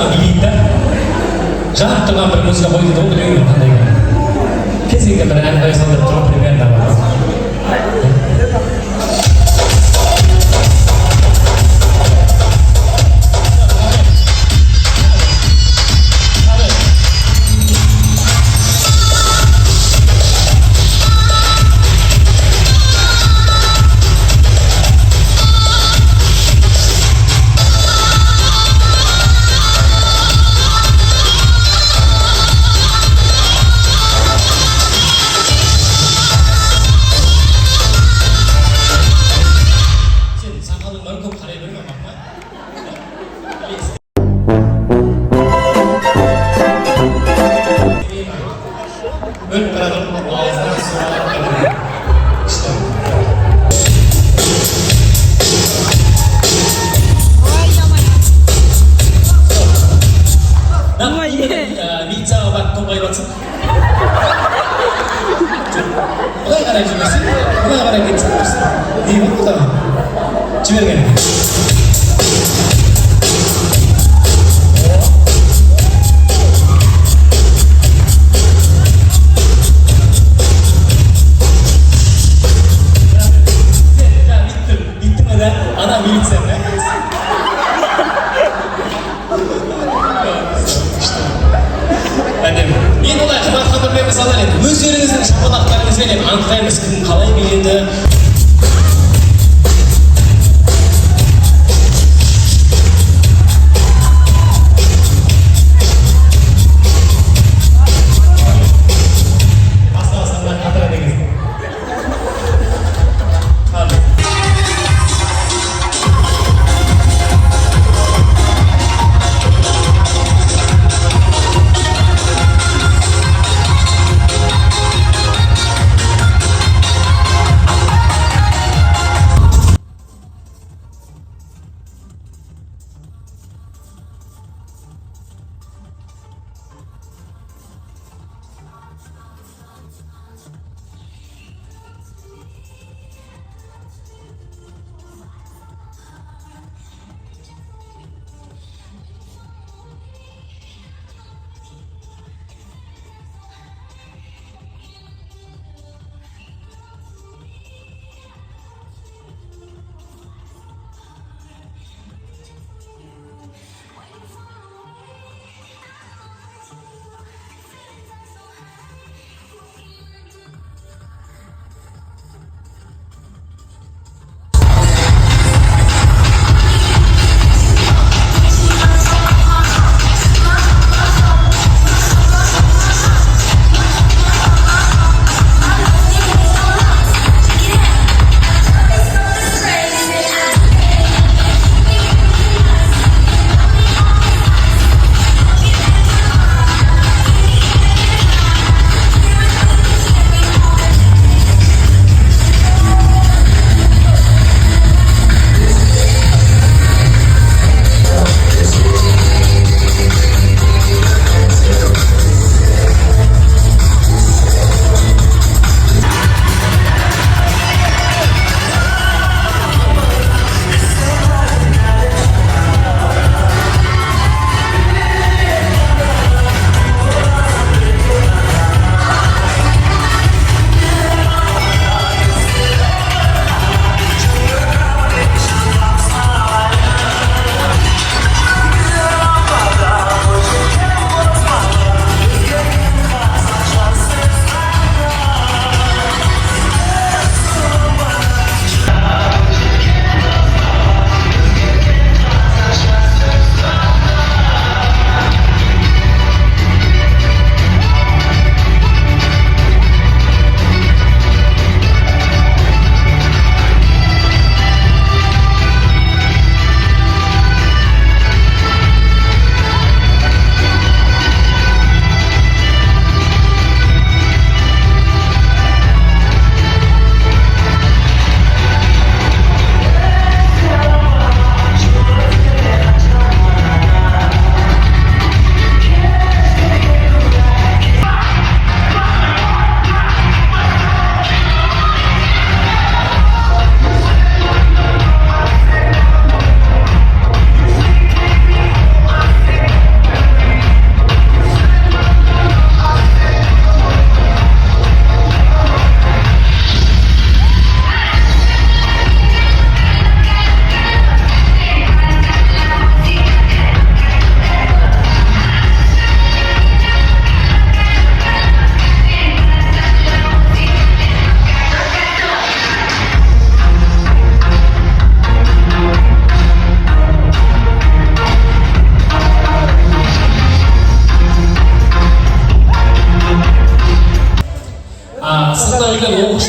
ма билейін да. Жанып тұрған бір музыка қойды да, ол білмеймін қандай екен. Кез келген бір ән қоя салдырып тұрып примерно бар. Өздеріңіздің шапалақтарыңызбен анықтаймыз кім қалай биледі.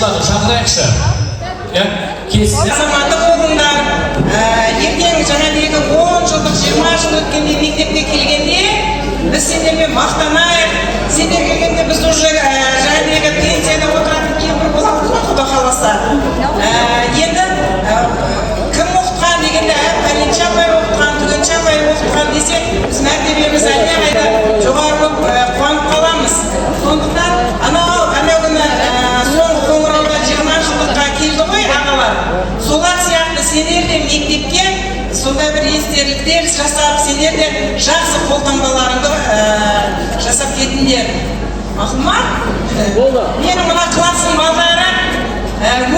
Ешіларды шақырайықшы. Келсіз. Азаматтық болыңдар. Ертең жаңа 10 жылдық, 20 жыл өткенде мектепке келгенде біз сендермен мақтанайық. Сендер келгенде біз уже жаңағы пенсияда отыратын кемпір боламыз ғой, Құда қаласа. Енді кім оқытқан дегенде Пәленші апай оқытқан, Түгенші апай оқытқан десе, біз мәртебеміз әлдеқайда жоғары болып қуанып қаламыз. Сондықтан анау күні соңғы қоңырауда 20 жылдыққа келді ғой ағалар. Солар сияқты сендер де мектепке сондай бір естерліктер жасап, сендер де жақсы қолтаңбаларыңды жасап кетіңдер. Мақұл ма? Менің мына классым балдары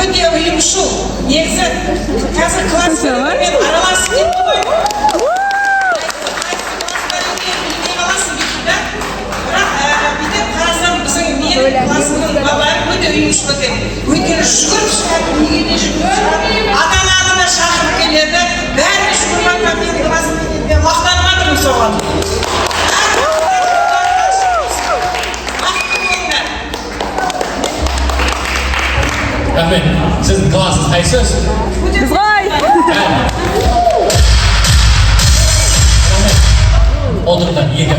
өте ұйымшыл. Негізі қазір классымен араласып кетті ғой. Менің классымның балалары өте ұйымшыл екен. Өйткені жүгіріп шығады, неге де жүгіріп шығады. Ата-ананы да шақырып келеді. Бәріне жүгіріп менің классымның келгенде мақтанып жатырмын соған. Рахмет, сіздің классыңыз қайсы? Біз ғой! Отырыңдар, екі.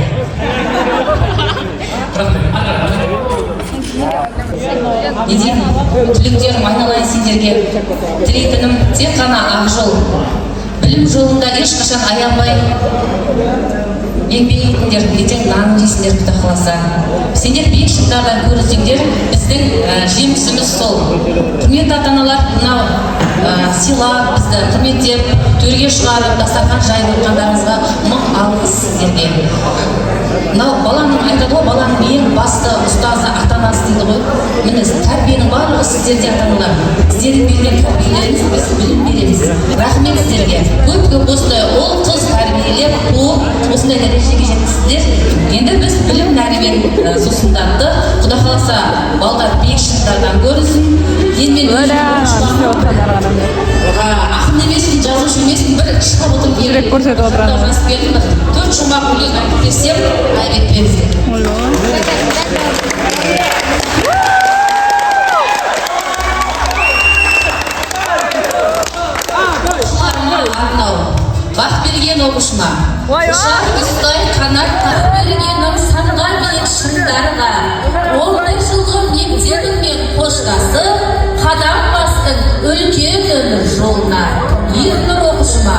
Не деймін, тілектерім айналайын сендерге. Тілейтінім тек қана ақ жол. Білім жолында ешқашан аянбай еңбек етіңдер, ертең нанын жейсіңдер, Құда қаласа. Сендер биік шыңдардан көрсеңдер, біздің жемісіміз сол. Құрметті ата-аналар, мынау сыйлап, бізді құрметтеп, төрге шығарып, дастархан жайып отырғандарыңызға мың алғыс сіздерге. Мынау баланың айтады ғой, баланың ең басты ұстазы ата-анасы дейді ғой. Міне тәрбиенің барлығы сіздерде ата-аналар. Сіздердің берген тәрбиелеріңіз біз білім береміз. Рахмет сіздерге. Көп осындай ұл қыз тәрбиелеп, осындай дәрежеге жеткіздер. Енді біз білім нәрімен сусындатты. Құда қаласа балдар биік шыңдардан көрінсін. Ақын емеспін, жазушы емеспін, бір шығып отырып Жүрек көрсетіп отырамыз. 4 жұмақ өлең айтып берсем, айып етпеңіздер. Бақ берген оқушыма, ұшақ ұстай қанат қақ бергенім санға биік шыңдарға, 15 жылғы мектебіңмен қоштасып, қадам бастың үлкен өмір жолына. Ернұр оқушыма,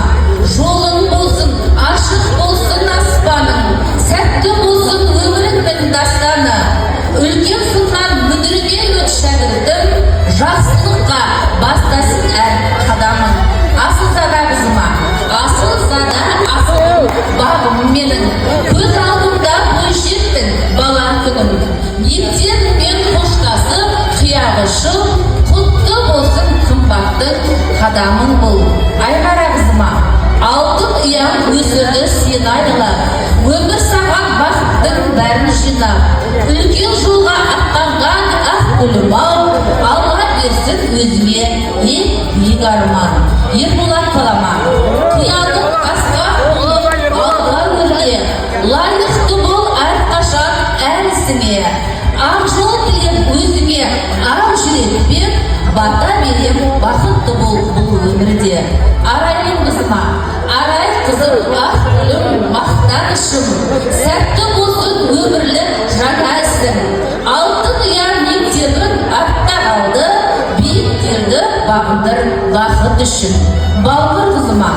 жолың болсын, ашық болсын аспаның, сәтті болсын өміріңнің дастаны. Үлкен сыннан мүдірмей өт шәкіртім, жақсылыққа бастасын әр қадамын. Асылзада қызыма, асылзада асыл бағым менің, көз алдымда бойжеттің бала күнім. Мектебіңмен қоштасып, қияғы шыл, құтты болсын қымбаттың қадамың бұл. Айғара қызыма, алтын ұяң өсірді сен айла, өмір саған бақыттың бәрін жинап. Үлкен жолға аттанған ақ гүлім-ау, алла берсін өзіме ең биік арман. Ерболат балама, қияның асқақ болып алға өрге, лайықты бол әрқашан әр ісіңе. Ақ жол тілеп өзіңе ақ жүрекпен, бата берем бақытты бол бұл өмірде. Арайым қызыма, арай қызым ақ гүлім мақтанышым, сәтті болсын өмірлік жаңа ісің. Алтын ұяң мектебің артта қалды, биіктерді бағындыр бақыт үшін. Балғыр қызыма,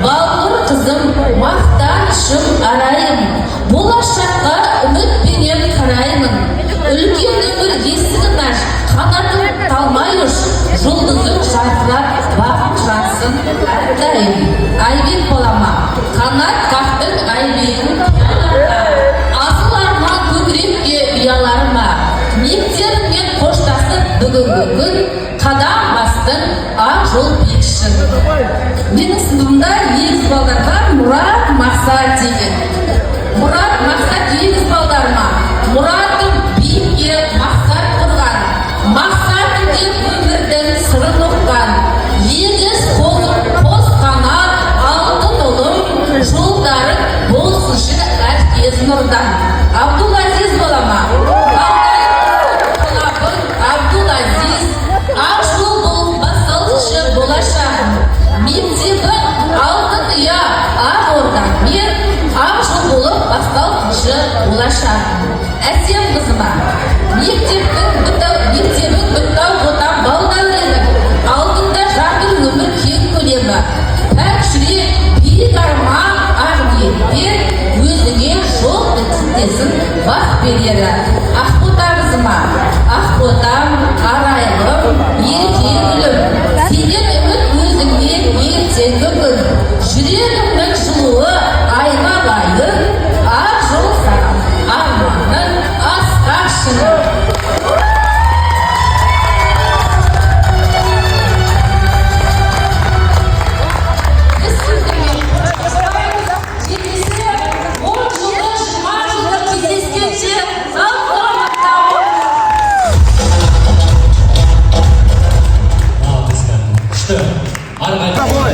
балғыр қызым мақтанышым арайым, болашаққа үмітпенен қараймын. Үлкен өмір есігін аш, қанатың талмай ұш, жұлдызың жарқырап бағым жансын әрдайым. Айбек балама, қанат қақтың айбегін асыл арман көкірекке ұяларыма. Мектебіңмен қоштасып бүгінгі күн, қадам бастың ақ жол бекшін. Менің сыныбымда егіз балдарға Мұрат Мақсат деген. Мұрат Мақсат егіз балдарыма, Мұратым биікке мақсат құрған, мақсатыңмен өмірдің сырын ұққан. Егіз қолым қос қанат, алтын ұлым, жолдарың болсыншы әркез нұрдан. Абдулазиз балама, Абдулазиз, бастаушы болашақ. Әсем қызыма, мектебің бітау отан бал дәурені, алдыңда жатыр өмір кең көлемі. Пәк жүрек, биік арман, ақ ниеттер, өзіңе жол бітсін бақ берері. Ақбота қызыма, ақботам, арайлым, ерке гүлім, сенен үміт өзіңе ертеңгі күн. Жүрегімнің жылуы айналайын, ақ жол саған, арманың асқақ шыңы.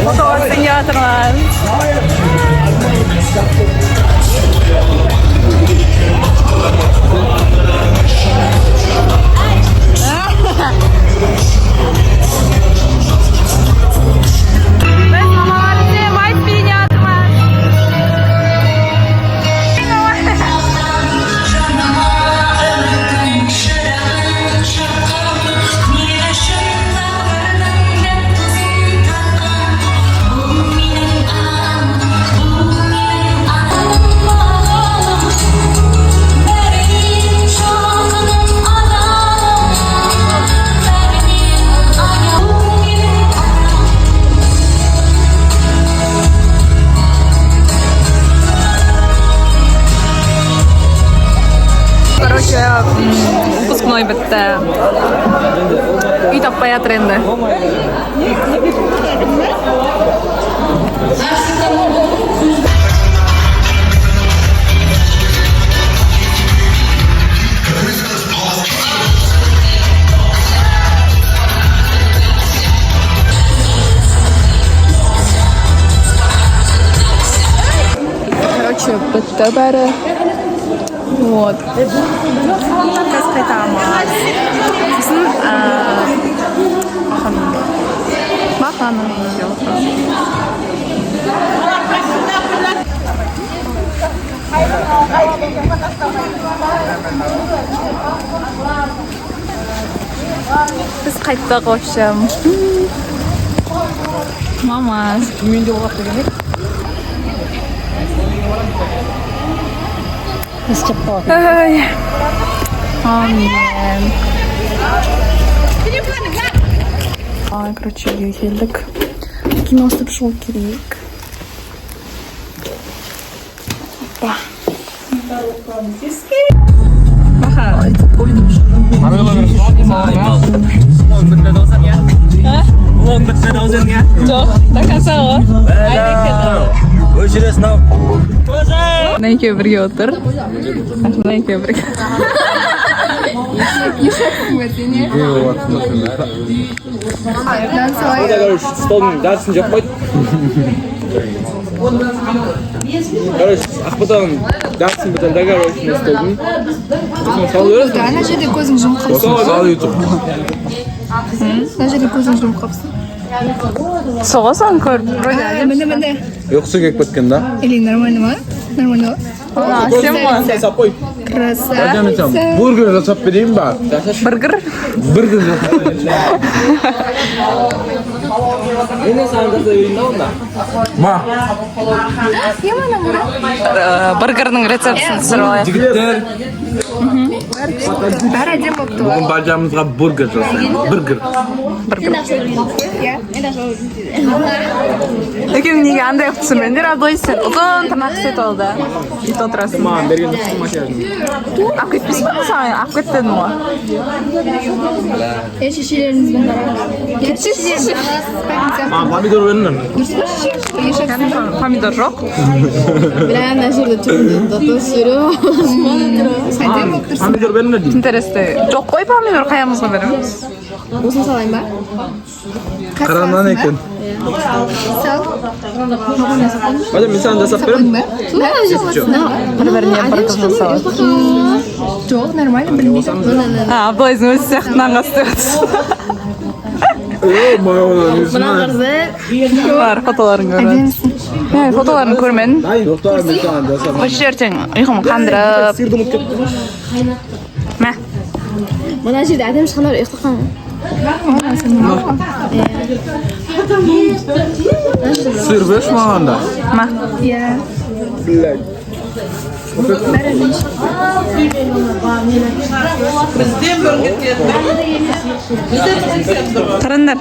Fotoğrafını yatırlar. Выпускной бітті. Үй таппай жатыр енді. Короче, бітті бәрі. Вот. Сейчас қайтамыз. Сосын бақаным үйде отырамыз. Біз қайттық, в общем. Мама. Мен де оғақ деген ек. Ай. Амен. Ай, короче, үйге келдік. Кино істеп шығу керек. Baxa. Neyke birge otur. Neyke birge. Stolun dersin yok mu? Короче, Ақботаның dersin бітен де короче столдың. Салıyoruz mu? Ана жерде көзің жұмып қалыпсың. Сал YouTube. Ана жерде көзің жұмып қалыпсың. Соғасаң көр. Міне. Йоқсы келіп кеткен да. Или нормально ма? Нормально. Сен ма? Сапой. Красавица. Бургер жасап берейін ба? Бургер? Бургер жасап берейін. Мен саған жасап берейін да онда. Ма? Бургердің рецептісін түсіріп алайық. Жігіттер, Бәрі әдем болып тұр. бүгін бажамызға бургер жасаймыз. Бургер. Екеуің неге андай қып түсірмеңдер, абылай сен ұзын тырнақ істет олды. Үйт отырасың. Маған берген жоқсың макияжын. Ақ кетпес па саған? Ақ кетпедің ғой. Шешелеріңізбен барамыз. Кетші. Маған помидор беріңдер. Помидор жоқ. Бля, ана жерде тұрды. Әдем болып тұрсың. Помидор беріңдер деймін. Интересті. Жоқ қой помидор қаямызға береміз. Осыны салайын ба? Қыраннан екен. Сал. Бажам, мен саған жасап беремін. Бір-біріне бір қыз жасалады. Жоқ, нормально, білмейді. Абылайдың өзі сияқтынан қасты өтсін. Мына Бар, фотоларын көреді. Әдемісің. Мен фотоларын көрмедім. Осы жерден ұйқым қандырып. Мә. Мына жерде адам ешқандай ұйықтаған. Сыр беш маған да. Мә. Иә. Бізден бөлінген Қарандар.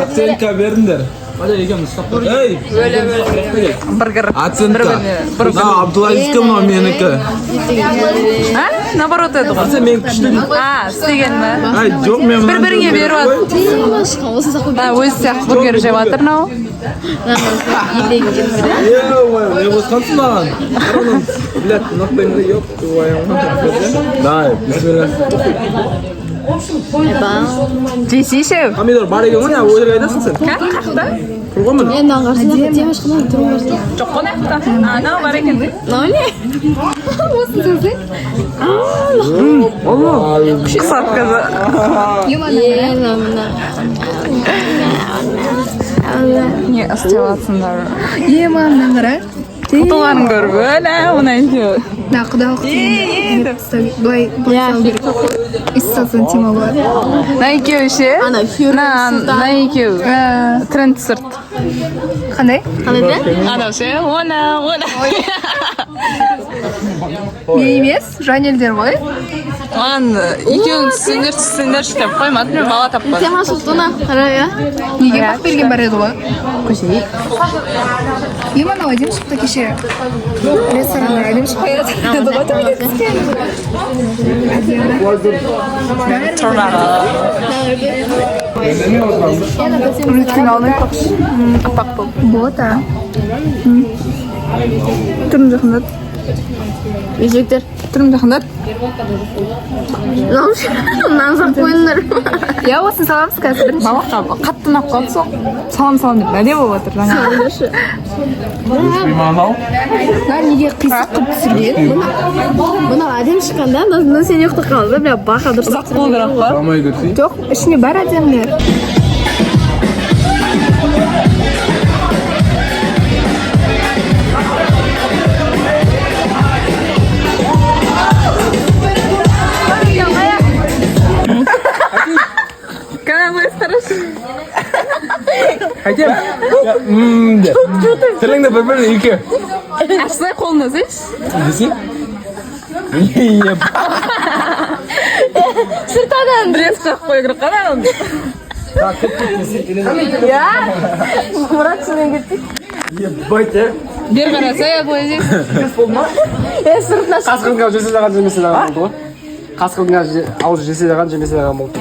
Оценка бердіңдер. Ей! Біргір. Оценка. Да, Абдулазизке мынау менікі. А? Наоборот еді ғой. Сен мен күшті. Істеген ме? Ай, жоқ мен мынаны. Бір-біріңе беріп ат. Осы сақып Өзі сияқты бургер жеп жатыр мынау. Не қосқансың маған? Қараның, блядь, нақтайымды yok. Дай, бисмилlah. Жесейші. Помидор бар екен ғой, ол жерге айтасың сен. Қақта? Тұрғанмын. Енді аңғарсың әдемі ешқандай түрі бар. Жоқ қой нақта. Анау бар екен де. Ноле? Осыны сөзі? Құсап қазы. Не істеп жатсыңдар? Маманың қара. Фотоларын көріп, оны айтып. Да, құдай былай салу керек. Иссалсан тема болады. На екеуі ше? На екеуі. Тренд сұрт. Қандай? Қандай да? Анау ше? Она. Мен емес, Жанелдер ғой. Маған екеуің түсіңдер деп қоймады, мен бала таппадым. Тема сұқтына қара, я? Неге бақ берген бар еді ғой? Көшейік. Еман ау әдем шықты кеше. Ресторанда әдем шықпай еді. Үлкен алдың көкш. Апақ бол. Бота. Түрім жақындат. Өзбектер. Түрім жақындат. Намсақ қойындар. Я осын саламыз қазір бірінші. Балаққа қатты ұнап қалды сол. Салам деп әдем болып отыр жаңа. Мағынау? Неге қисық қып түсірген? Бұна әдем шыққанда, мен сен ұйықтап қалды, бля, бақа дұрыс. Ұзақ болу керек қой. Салмай көрсей. Жоқ, ішіне бар әдемлер. Қайтем? Тіліңді бір-бірін екі. Ашсай қолына зайш. Десей? Сыртадан дресс қақ қой керек қана. Я? Мұрат сенен кеттік. Ебать, Бер қараса, я былай дейсің. Қасқырдың жесе даған жемесе даған болды ғой. Қасқырдың аузы жесе даған жемесе даған болды.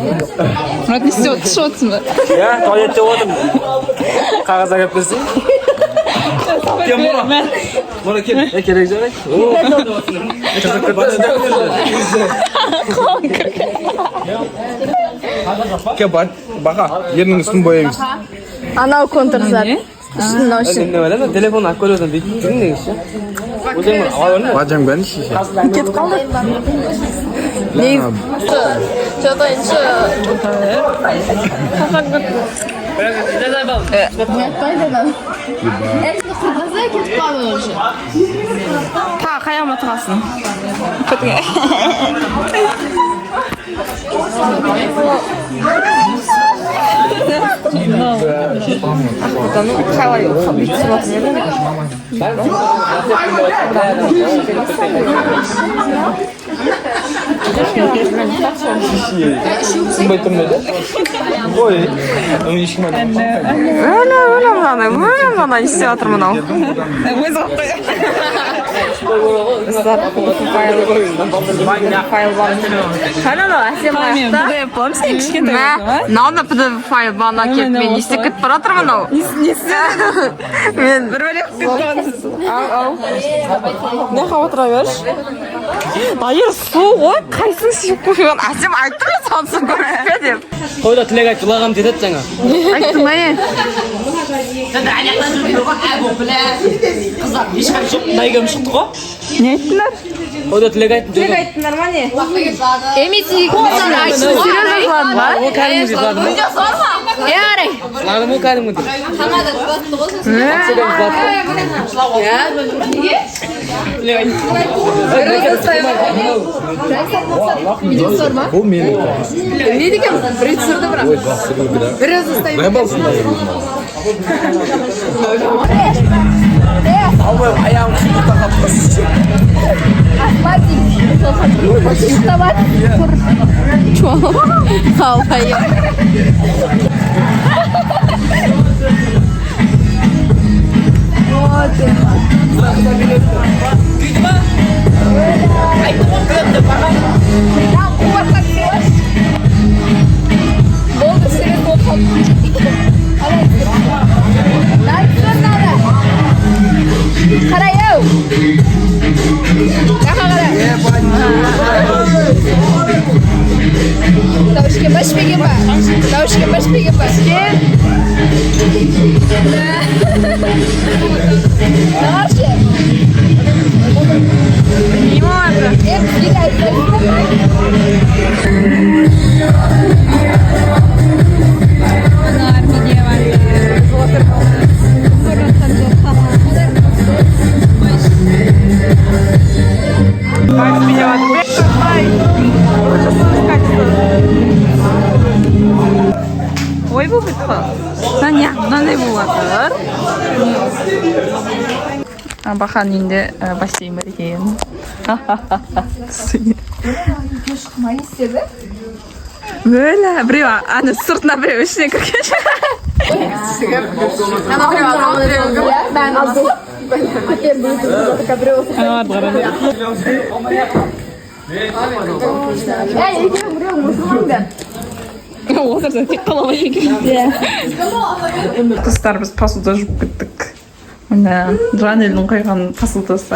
Мұрат не істеп отыр, отырсың ба? Иә, туалетте отырмын. Қағаз әкеп берсең. кел Мұра. Мұра кел. Керек жарай. Кел бар. Бақа. Ерінің үстін боямыз. Анау контур зат. Үстін үшін. Не ойлама, телефон алып көріп бүйтіп жүрдің негізі. Өзің ала берме. Бажам бәрін шеше. Кетіп қалды. Что-то еще. Кетіп қалды уже. Та, қаяма тұрасың. қалай бүйтіп жатыр Сынбай тұрмайды. Ой, оны ешкім айтамын. мынаны істеп жатыр мынау. Өзі қой. Файл бар. Қанана, әсем қаяқта. Мынауында PDF файл бана келіп, мен естіп кетіп бара жатыр мынау. Мен бір бөлек кетіп ау. Не қап отыра берш? Дайыр су ғой, қайсың сүйіп қойған? Әсем айтты ма сонсын көріппе деп. Қойда тілек айтты, ұлағам дедет жаңа. Айттың ба Найгам шықты ғой? Не айттыңдар? Ода тілек айттым. Тілек айттыңдар ма не? Серьезно жылады ма? Ол кәдімгі жылады ма? Жылады ма кәдімгі? Бұл менің. Не деген? Бір түсірді бірақ. Бір өзі ұстайды. Мен балсын да ерім. Албай, аяғым қиықта қапқасы. Қарайау! Тауышке баш беген ба? Тауышке баш беген ба? Нағаршы? Не мамады? Бізге Ой, бұл бітті. Мынандай болады. Бахан үйінде бассейн бар екен. не істеді? Бөлі, біреу, аны сұртына біреу ішіне кірген. Ана біреу адамы біреу. Бән алды. Көтерді өтіп біреу біреу мұсылмаңды. Отырса тек қалама екен. Қыздар біз посуда жуып кеттік. Мына Жанелдің қойған посудасы.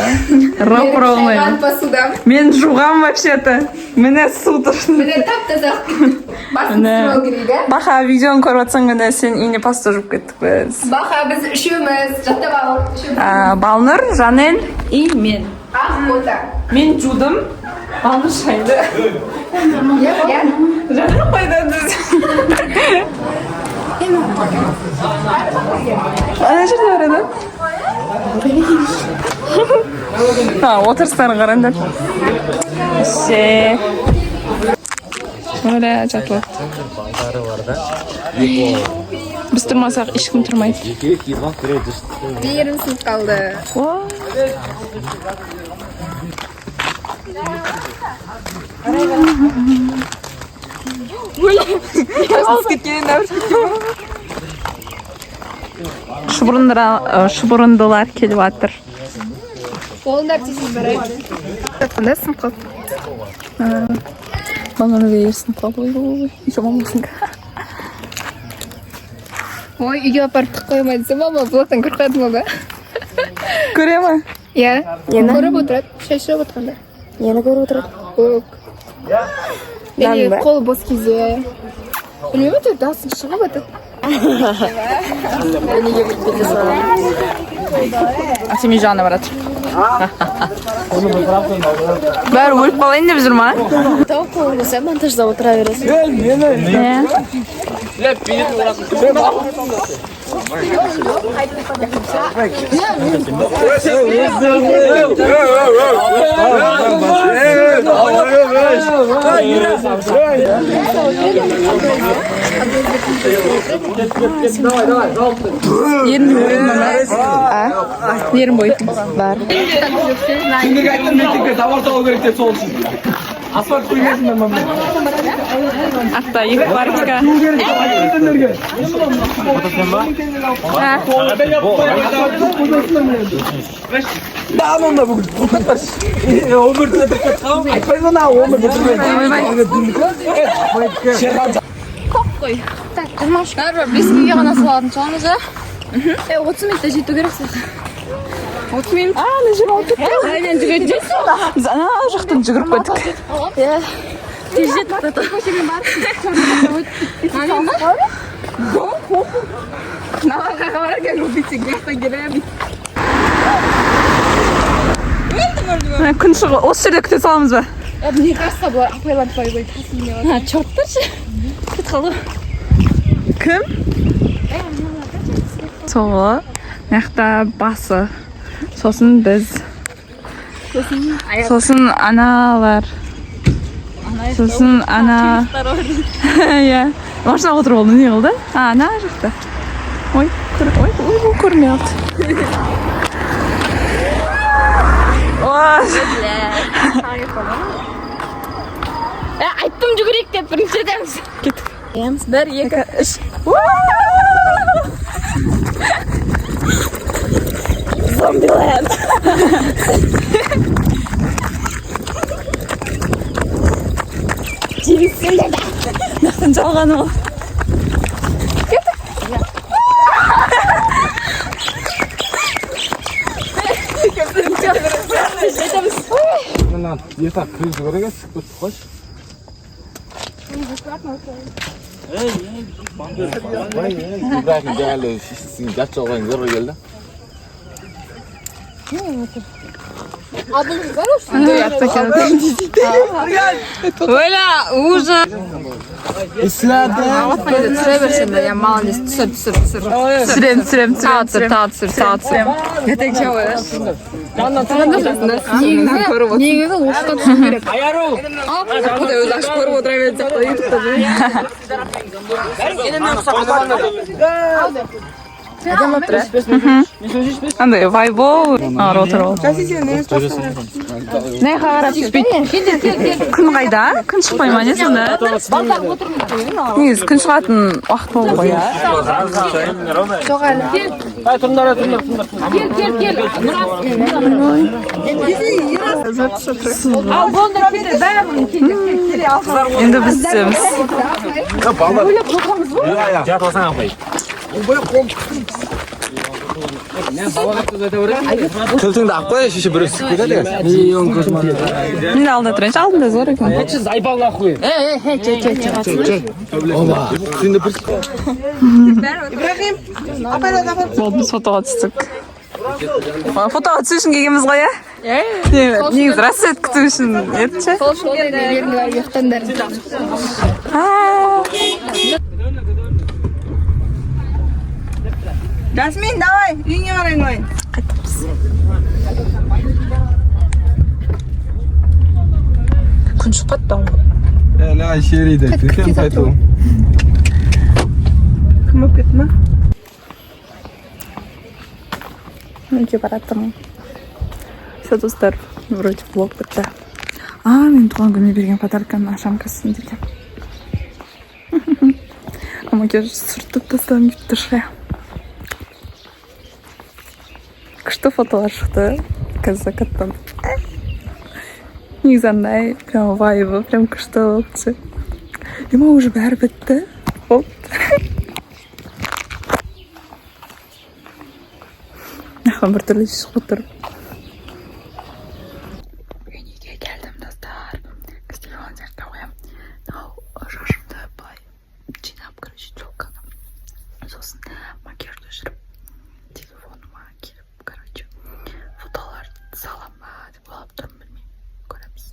Рау-рау Қайған посуда. Мен жуғам вообще-то. Міне су тұрсын. Міне тап-таза басын түсіру керек. Баха видеоны көріп атсаң ғана сен үйіне посуда жуып кеттік біз. Баха біз үшеуміз жаттап алып. Балнұр, Жанел и мен. Бота. Мен жудым. Балнұр шайды. Жанел қойды. Ана жерде бар еді. Отырыстарын қараңдар. Öyle жатып алды. Біз тұрмасақ ешкім тұрмайды. Биірім сынып қалды. Шұбырындылар келіп жатыр. Қолындар тесіз барайды. Қандай сынып қалды? Бана öyle yersin kaldı. Hiç olmamasın. Ой, үйге апарып қоймайды десем ама бұлақтан көріп болды. Көре ма? Иә, көріп отырады. Шай ішіп отырғанда. Нені көріп отырады? Көк. Және қол бос кезде. Білмеймін, өте дасын шығып өтеді. Атеми жаны барады. Бәрі өліп қалайын деп жүр ма? Тауық қолын болса монтажда отыра бересің. Ерін бойытын. Бар. Күндік айттым мектепке тауар тауы керек деп сол үшін. Асфальт қоймасын мен мамын. Ақта, екі партика. Да, онда бүгін. Өмірді өтіп кетқам. Айтпайды ғана, өмір бітірмейді. Қой. Так, жырмашқа. Бәрі 5 минутке ғана салатын шығамыз, ә? 30 минутта жету керек сияқты. 30 минут. Ана жүгіріп кеттік. Мен жүгіріп жүрсің. Ана жақтан жүгіріп кеттік. Тез жетіп кетті. Көшемен барып. Күн шығу осы жерде күте саламыз ба? Мне кажется, бұлар апайлар бай-бай тасымын. Чорттыршы. Кет қалды. Кім? Соғы. Мақта басы. Сосын біз. Сосын аналар. Сосын ана. Иә. Машина отырып oldu. Не қылды? Ана жақта. Ой, бұл көрмей алды. Айттым жүгірейік деп бірінші етеміз. Кеттік. Бір, екі, үш. Зомбиланд. Жемісіңдер да. Нақтан жалғаны ол. Lan yeter kriz göre geç. Koş. İbrahim geldi. Sizin kaç olan zor geldi. Adınız var olsun. Öyle ужас. İslam'da. Түсіре берсін де, я молодец. Түсір. Түсірем. Ертең жау еш. Негізі осыдан түсу керек. Құдай өзі ашып көріп отыра берді сияқты ютубта. Андай вайбол отыр ол. Не қарап түспейді. Күн қайда? Күн шықпай ма не сонда? Негізі күн шығатын уақыт болды ғой. Енді біз түсеміз. Kıltığında akbaya şişe böyle sıkıda da. Мен алдында тұрайыншы, алдында зор екен. Oba. Şimdi bir İbrahim, апайлар да Болды, біз фотоға түстік. Фотоға түсу үшін келгенбіз ғой, иә? Негізі рассвет күту үшін еді ше? Сол шолда беріңдер ұйықтаңдар. Жасмин, давай, үйіңе қарайын ойын. Күн шығып қатты ғой. la şeride. Kim paytu? Кім өп кетті ма? Үйге бараттым. Все, достар, вроде влог бітті. Мен туған күніме берген подарканы ашам кірсін дегем. Макияж сүртіп тастадым кетті ше. Күшті фотолар шықты. Қазір закаттан. Негізі андай, прям вайбы, прям күшті болыпты. Ема уже бәрі бітті. Нахуй бір түрлі шығып отыр. Үйге келдім, достар. Костелон жерді қоям. Шашымды былай жинап, челканы. Сосын макияжды жүріп, телефоныма келіп, фотолар салам ба деп ойлап тұрмын, білмеймін. Көреміз.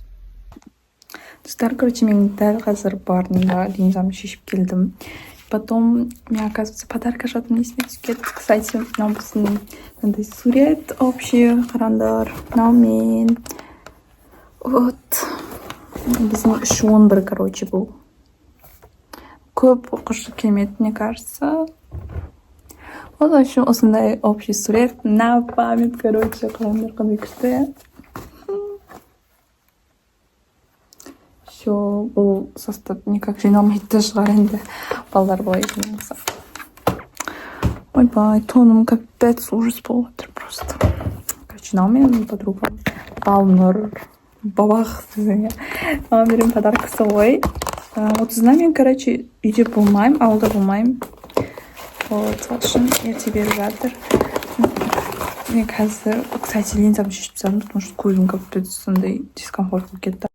Достар, мен дәл қазір барында линзамды шешіп келдім. Потом мне, оказывается, подарок ашатын есіме түскен. Кстати, мынау біздің мындай сурет общий қарандар. Мынаумен. Вот. Біздің 3-11, бұл. Көп оқышы келмеді, мне кажется. Вот вообще осындай общий сурет. На память, қарандар қандай күшті. Все, бұл состав никак жиналмайды шығар енді. Балдар былай жиналса. Ойбай, тоным капец ужас болып отыр просто. Мынаумен подругам Балнұр, бабақ десең. Маған берген подаркасы ғой. 30-на мен, үйде болмаймын, ауылда болмаймын. Вот, сол үшін ерте беріп жатыр. Мен қазір, кстати, линзамды шешіп тастадым, потому что көзім капец сондай дискомфорт болып кетті.